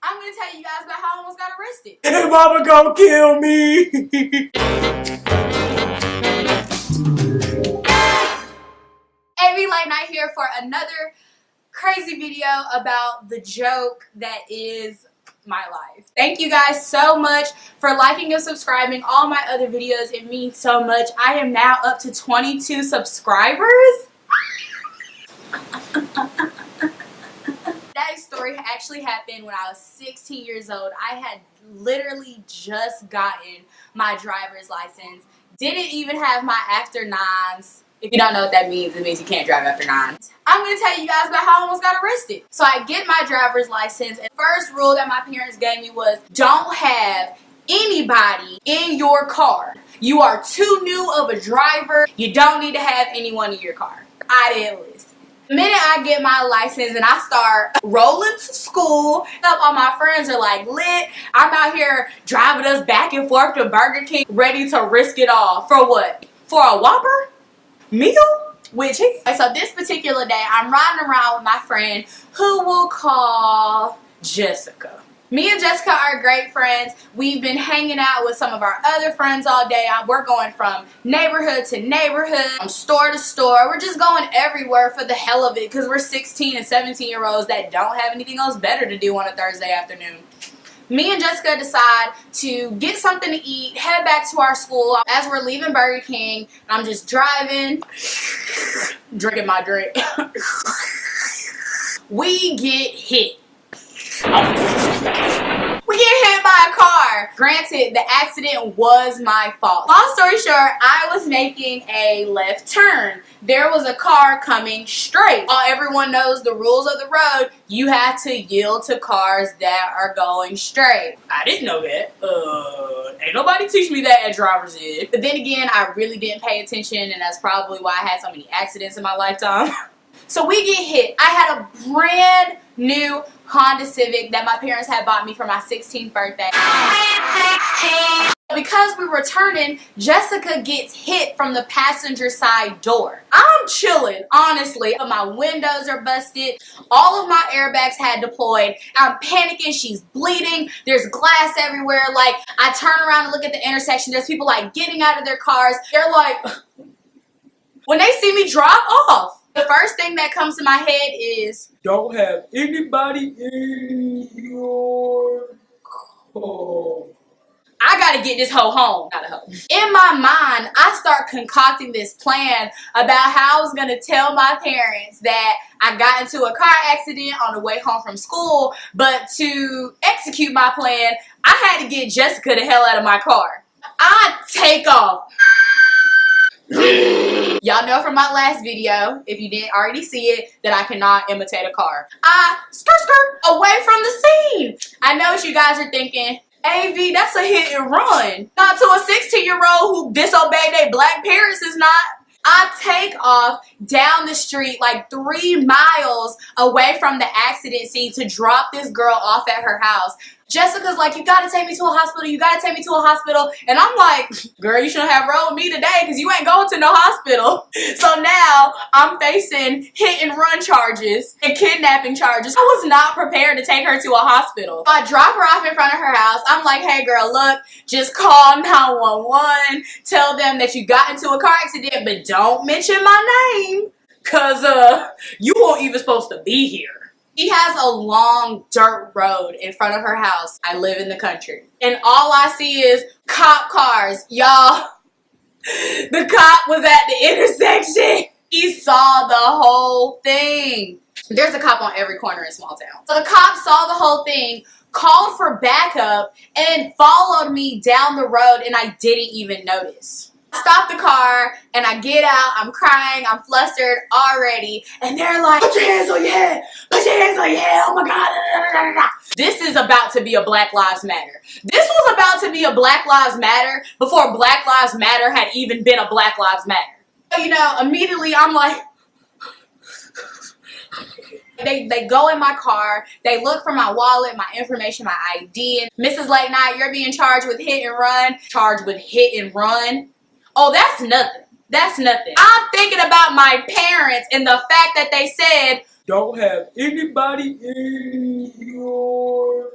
I'm going to tell you guys about how I almost got arrested. Hey, mama gonna kill me. Every late night here for another crazy video about the joke that is my life. Thank you guys so much for liking and subscribing all my other videos. It means so much. I am now up to 22 subscribers. That story actually happened when I was 16 years old. I had literally just gotten my driver's license. Didn't even have my after nines. If you don't know what that means, it means you can't drive after 9. I'm going to tell you guys about how I almost got arrested. So I get my driver's license, and the first rule that my parents gave me was don't have anybody in your car. You are too new of a driver. You don't need to have anyone in your car. I didn't listen. The minute I get my license and I start rolling to school, all my friends are like lit. I'm out here driving us back and forth to Burger King, ready to risk it all. For what? For a Whopper meal with chicken. So this particular day, I'm riding around with my friend who we'll call Jessica. Me and Jessica are great friends. We've been hanging out with some of our other friends all day. We're going from neighborhood to neighborhood, from store to store. We're just going everywhere for the hell of it because we're 16 and 17-year-olds that don't have anything else better to do on a Thursday afternoon. Me and Jessica decide to get something to eat, head back to our school. As we're leaving Burger King, I'm just driving, drinking my drink. We get hit. We get hit by a car. Granted, the accident was my fault. Long story short, I was making a left turn. There was a car coming straight. Everyone knows the rules of the road. You have to yield to cars that are going straight. I didn't know that. Ain't nobody teach me that at driver's ed. But then again, I really didn't pay attention, and that's probably why I had so many accidents in my lifetime. So we get hit. I had a brand new Honda Civic that my parents had bought me for my 16th birthday. Because we were turning, Jessica gets hit from the passenger side door. I'm chilling, honestly. My windows are busted. All of my airbags had deployed. I'm panicking. She's bleeding. There's glass everywhere. Like, I turn around and look at the intersection. There's people like getting out of their cars. They're like, when they see me drop off, the first thing that comes to my head is, don't have anybody in your car. I gotta get this hoe home. Not a hoe. In my mind, I start concocting this plan about how I was gonna tell my parents that I got into a car accident on the way home from school, but to execute my plan, I had to get Jessica the hell out of my car. I take off. Y'all know from my last video, if you didn't already see it, that I cannot imitate a car. I skirt away from the scene. I know what you guys are thinking. AV, that's a hit and run. Not to a 16-year-old who disobeyed their black parents is not. I take off down the street like 3 miles away from the accident scene to drop this girl off at her house. Jessica's like, you gotta take me to a hospital, you gotta take me to a hospital. And I'm like, girl, you shouldn't have rode with me today because you ain't going to no hospital. So now I'm facing hit and run charges and kidnapping charges. I was not prepared to take her to a hospital. So I drop her off in front of her house. I'm like, hey girl, look, just call 911. Tell them that you got into a car accident, but don't mention my name because you weren't even supposed to be here. She has a long dirt road in front of her house. I live in the country. And all I see is cop cars. Y'all, the cop was at the intersection. He saw the whole thing. There's a cop on every corner in small town. So the cop saw the whole thing, called for backup, and followed me down the road, and I didn't even notice. Stop the car and I get out. I'm crying. I'm flustered already. And they're like, put your hands on your head. Put your hands on your head. Oh my God. This is about to be a Black Lives Matter. This was about to be a Black Lives Matter before Black Lives Matter had even been a Black Lives Matter. You know, immediately I'm like, They go in my car, they look for my wallet, my information, my ID. And Mrs. Late Night, you're being charged with hit and run. Charged with hit and run. Oh, that's nothing. That's nothing. I'm thinking about my parents and the fact that they said, don't have anybody in your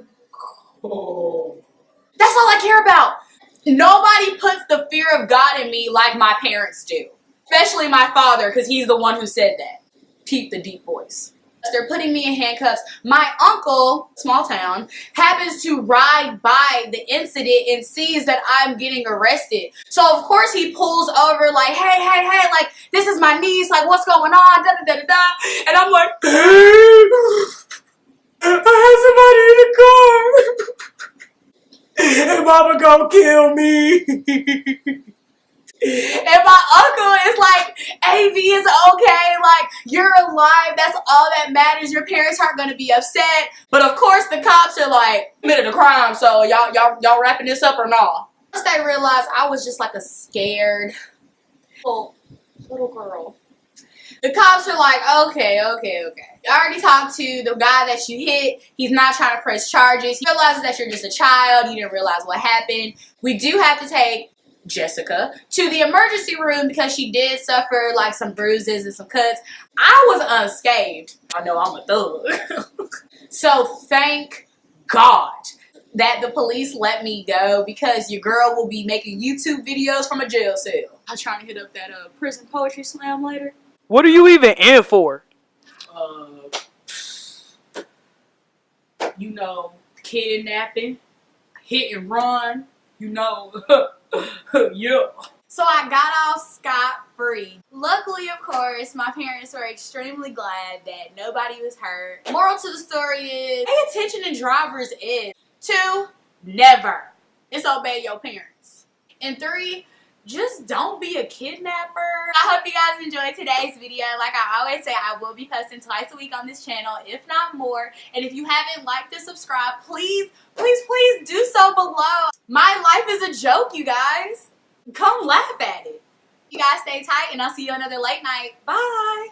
about? Nobody puts the fear of God in me like my parents do. Especially my father, because he's the one who said that. Peep the deep voice. They're putting me in handcuffs. My uncle, small town, happens to ride by the incident and sees that I'm getting arrested. So of course he pulls over like, hey, like, this is my niece, like, what's going on, da da da da da. And I'm like, I had somebody in the car. And mama gonna kill me. and my uncle is like, AV is okay, like, you're alive, that's all that matters, your parents aren't gonna be upset. But of course the cops are like, committed a crime, so y'all wrapping this up or not? Once they realized I was just like a scared little girl, the cops are like, okay. I already talked to the guy that you hit. He's not trying to press charges. He realizes that you're just a child. You didn't realize what happened. We do have to take Jessica to the emergency room because she did suffer like some bruises and some cuts. I was unscathed. I know I'm a thug. So thank God that the police let me go, because your girl will be making YouTube videos from a jail cell. I'm trying to hit up that prison poetry slam later. What are you even in for? You know, kidnapping, hit and run, you know. Yeah. So I got off scot-free. Luckily, of course, my parents were extremely glad that nobody was hurt. Moral to the story is, pay attention in driver's ed. 2, never disobey your parents. And 3, just don't be a kidnapper. I hope you guys enjoyed today's video. Like I always say, I will be posting twice a week on this channel, if not more. And if you haven't liked and subscribed, please do so below. My life is a joke, you guys. Come laugh at it. You guys stay tight, and I'll see you another late night. Bye.